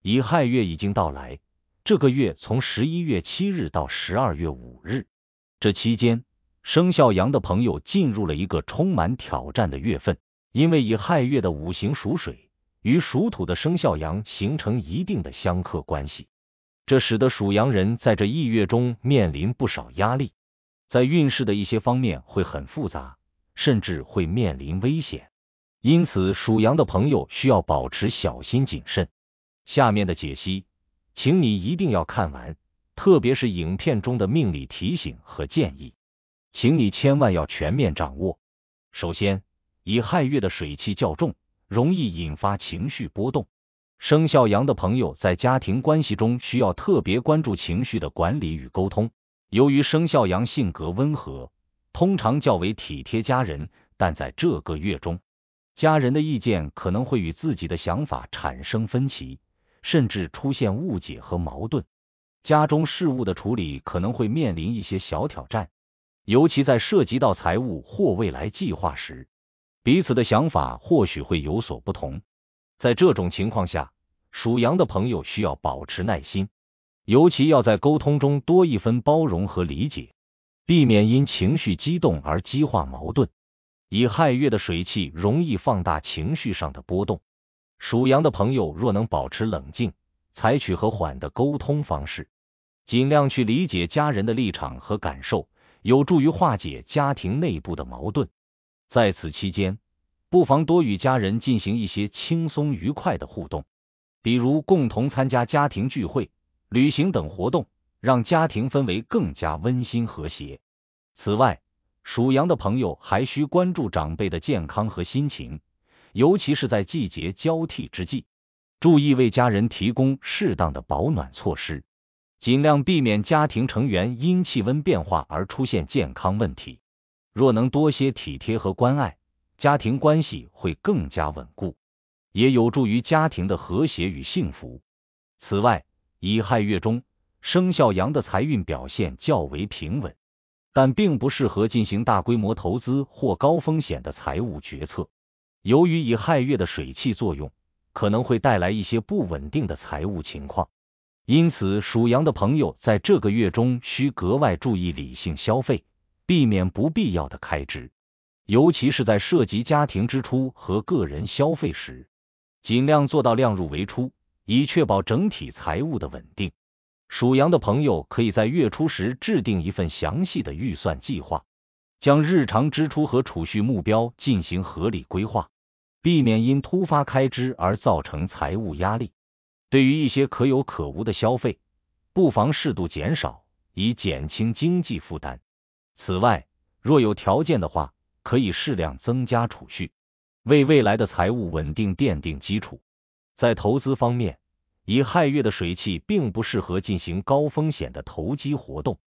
乙亥月已经到来，这个月从11月7日到12月5日，这期间，生肖羊的朋友进入了一个充满挑战的月份，因为乙亥月的五行属水，与属土的生肖羊形成一定的相克关系，这使得属羊人在这一月中面临不少压力，在运势的一些方面会很复杂，甚至会面临危险，因此属羊的朋友需要保持小心谨慎。下面的解析，请你一定要看完，特别是影片中的命理提醒和建议，请你千万要全面掌握。首先，乙亥月的水气较重，容易引发情绪波动。生肖羊的朋友在家庭关系中需要特别关注情绪的管理与沟通。由于生肖羊性格温和，通常较为体贴家人，但在这个月中，家人的意见可能会与自己的想法产生分歧，甚至出现误解和矛盾。家中事务的处理可能会面临一些小挑战，尤其在涉及到财务或未来计划时，彼此的想法或许会有所不同。在这种情况下，属羊的朋友需要保持耐心，尤其要在沟通中多一分包容和理解，避免因情绪激动而激化矛盾。乙亥月的水气容易放大情绪上的波动，属羊的朋友若能保持冷静，采取和缓的沟通方式，尽量去理解家人的立场和感受，有助于化解家庭内部的矛盾。在此期间，不妨多与家人进行一些轻松愉快的互动，比如共同参加家庭聚会、旅行等活动，让家庭氛围更加温馨和谐。此外，属羊的朋友还需关注长辈的健康和心情，尤其是在季节交替之际，注意为家人提供适当的保暖措施，尽量避免家庭成员因气温变化而出现健康问题。若能多些体贴和关爱，家庭关系会更加稳固，也有助于家庭的和谐与幸福。此外，乙亥月中，生肖羊的财运表现较为平稳，但并不适合进行大规模投资或高风险的财务决策。由于乙亥月的水气作用，可能会带来一些不稳定的财务情况，因此属羊的朋友在这个月中需格外注意理性消费，避免不必要的开支，尤其是在涉及家庭支出和个人消费时，尽量做到量入为出，以确保整体财务的稳定。属羊的朋友可以在月初时制定一份详细的预算计划，将日常支出和储蓄目标进行合理规划，避免因突发开支而造成财务压力。对于一些可有可无的消费，不妨适度减少，以减轻经济负担。此外，若有条件的话，可以适量增加储蓄，为未来的财务稳定奠定基础。在投资方面，乙亥月的水气并不适合进行高风险的投机活动，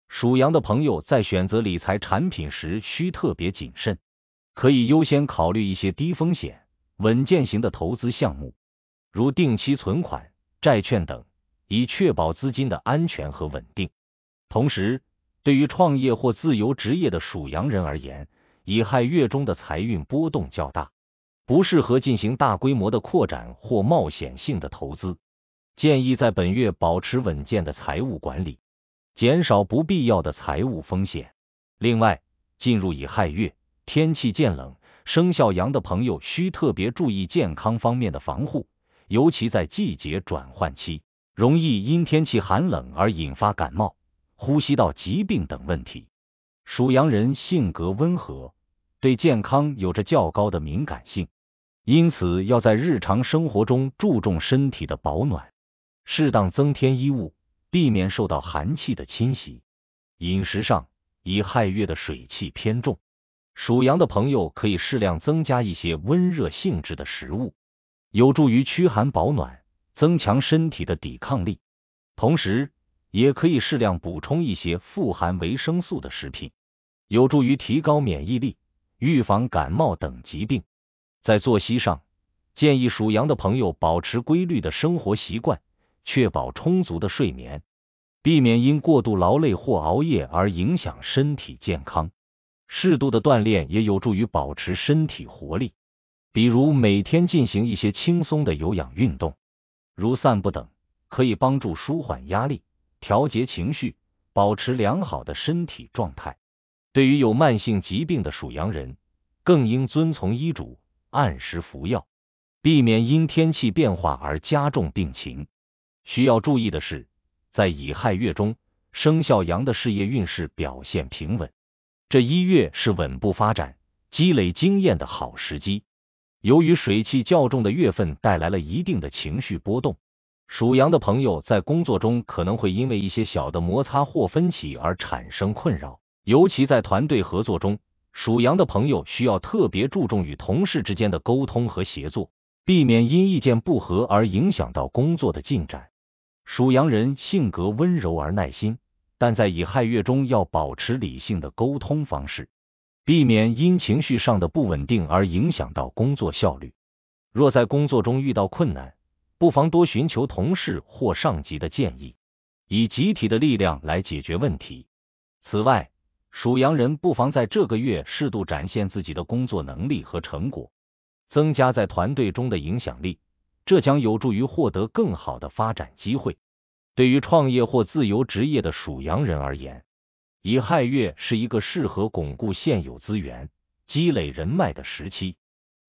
属羊的朋友在选择理财产品时需特别谨慎，可以优先考虑一些低风险、稳健型的投资项目，如定期存款、债券等，以确保资金的安全和稳定。同时，对于创业或自由职业的属羊人而言，乙亥月中的财运波动较大，不适合进行大规模的扩展或冒险性的投资，建议在本月保持稳健的财务管理，减少不必要的财务风险。另外，进入乙亥月，天气渐冷，生肖羊的朋友需特别注意健康方面的防护，尤其在季节转换期，容易因天气寒冷而引发感冒、呼吸道疾病等问题。属羊人性格温和，对健康有着较高的敏感性，因此要在日常生活中注重身体的保暖，适当增添衣物，避免受到寒气的侵袭。饮食上，乙亥月的水气偏重，属羊的朋友可以适量增加一些温热性质的食物，有助于驱寒保暖，增强身体的抵抗力。同时，也可以适量补充一些富含维生素的食品，有助于提高免疫力，预防感冒等疾病。在作息上，建议属羊的朋友保持规律的生活习惯，确保充足的睡眠，避免因过度劳累或熬夜而影响身体健康。适度的锻炼也有助于保持身体活力，比如每天进行一些轻松的有氧运动，如散步等，可以帮助舒缓压力，调节情绪，保持良好的身体状态。对于有慢性疾病的属羊人，更应遵从医嘱，按时服药，避免因天气变化而加重病情。需要注意的是，在乙亥月中，生肖羊的事业运势表现平稳，这一月是稳步发展、积累经验的好时机。由于水气较重的月份带来了一定的情绪波动，属羊的朋友在工作中可能会因为一些小的摩擦或分歧而产生困扰，尤其在团队合作中，属羊的朋友需要特别注重与同事之间的沟通和协作，避免因意见不合而影响到工作的进展。属羊人性格温柔而耐心，但在乙亥月中要保持理性的沟通方式，避免因情绪上的不稳定而影响到工作效率。若在工作中遇到困难，不妨多寻求同事或上级的建议，以集体的力量来解决问题。此外，属羊人不妨在这个月适度展现自己的工作能力和成果，增加在团队中的影响力，这将有助于获得更好的发展机会。对于创业或自由职业的属羊人而言，乙亥月是一个适合巩固现有资源、积累人脉的时期。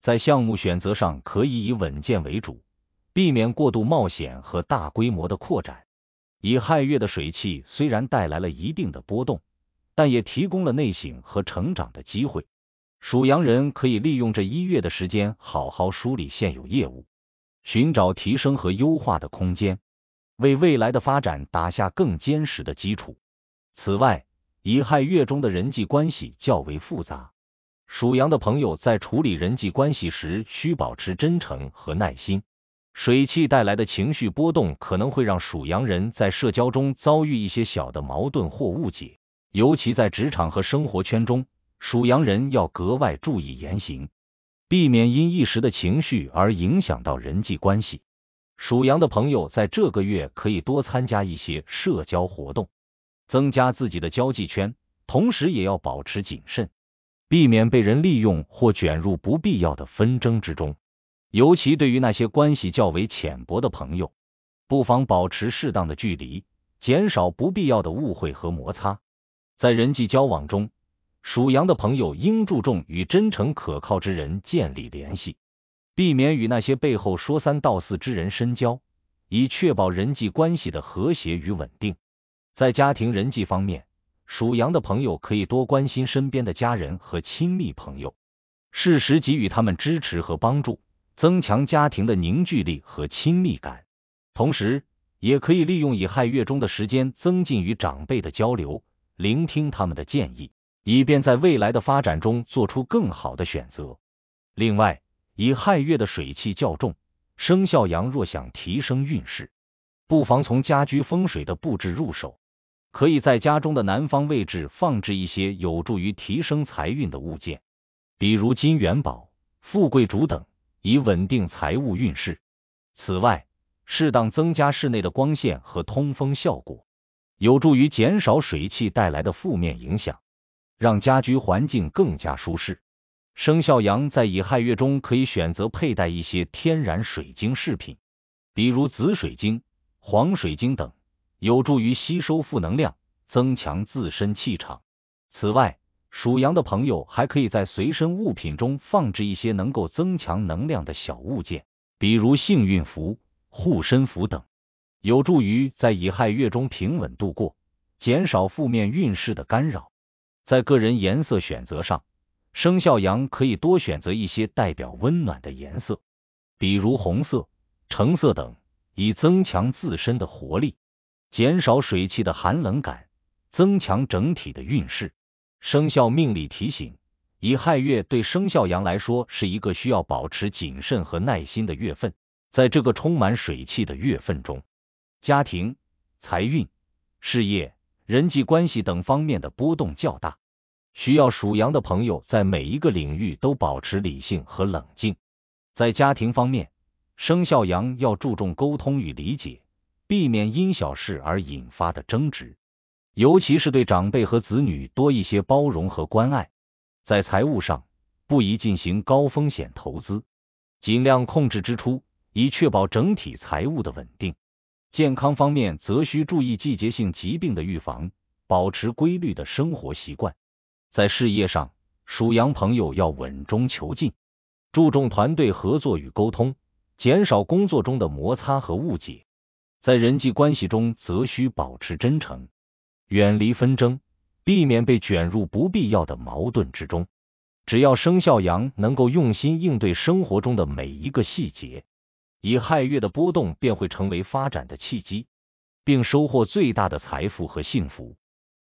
在项目选择上，可以以稳健为主，避免过度冒险和大规模的扩展。乙亥月的水气虽然带来了一定的波动，但也提供了内省和成长的机会。属羊人可以利用这一月的时间，好好梳理现有业务，寻找提升和优化的空间，为未来的发展打下更坚实的基础。此外，乙亥月中的人际关系较为复杂，属羊的朋友在处理人际关系时需保持真诚和耐心。水气带来的情绪波动可能会让属羊人在社交中遭遇一些小的矛盾或误解，尤其在职场和生活圈中，属羊人要格外注意言行，避免因一时的情绪而影响到人际关系。属羊的朋友在这个月可以多参加一些社交活动，增加自己的交际圈，同时也要保持谨慎，避免被人利用或卷入不必要的纷争之中。尤其对于那些关系较为浅薄的朋友，不妨保持适当的距离，减少不必要的误会和摩擦。在人际交往中，属羊的朋友应注重与真诚可靠之人建立联系，避免与那些背后说三道四之人深交，以确保人际关系的和谐与稳定。在家庭人际方面，属羊的朋友可以多关心身边的家人和亲密朋友，适时给予他们支持和帮助，增强家庭的凝聚力和亲密感。同时，也可以利用乙亥月中的时间增进与长辈的交流，聆听他们的建议，以便在未来的发展中做出更好的选择。另外，乙亥月的水气较重，生肖羊若想提升运势，不妨从家居风水的布置入手，可以在家中的南方位置放置一些有助于提升财运的物件，比如金元宝、富贵竹等，以稳定财务运势。此外，适当增加室内的光线和通风效果，有助于减少水气带来的负面影响，让家居环境更加舒适。生肖羊在乙亥月中可以选择佩戴一些天然水晶饰品，比如紫水晶、黄水晶等，有助于吸收负能量，增强自身气场。此外，属羊的朋友还可以在随身物品中放置一些能够增强能量的小物件，比如幸运符、护身符等，有助于在乙亥月中平稳度过，减少负面运势的干扰。在个人颜色选择上，生肖羊可以多选择一些代表温暖的颜色，比如红色、橙色等，以增强自身的活力，减少水气的寒冷感，增强整体的运势。生肖命理提醒，乙亥月对生肖羊来说是一个需要保持谨慎和耐心的月份。在这个充满水气的月份中，家庭、财运、事业、人际关系等方面的波动较大，需要属羊的朋友在每一个领域都保持理性和冷静。在家庭方面，生肖羊要注重沟通与理解，避免因小事而引发的争执，尤其是对长辈和子女多一些包容和关爱。在财务上，不宜进行高风险投资，尽量控制支出，以确保整体财务的稳定。健康方面则需注意季节性疾病的预防，保持规律的生活习惯。在事业上，属羊朋友要稳中求进，注重团队合作与沟通，减少工作中的摩擦和误解。在人际关系中则需保持真诚，远离纷争，避免被卷入不必要的矛盾之中。只要生肖羊能够用心应对生活中的每一个细节，乙亥月的波动便会成为发展的契机，并收获最大的财富和幸福。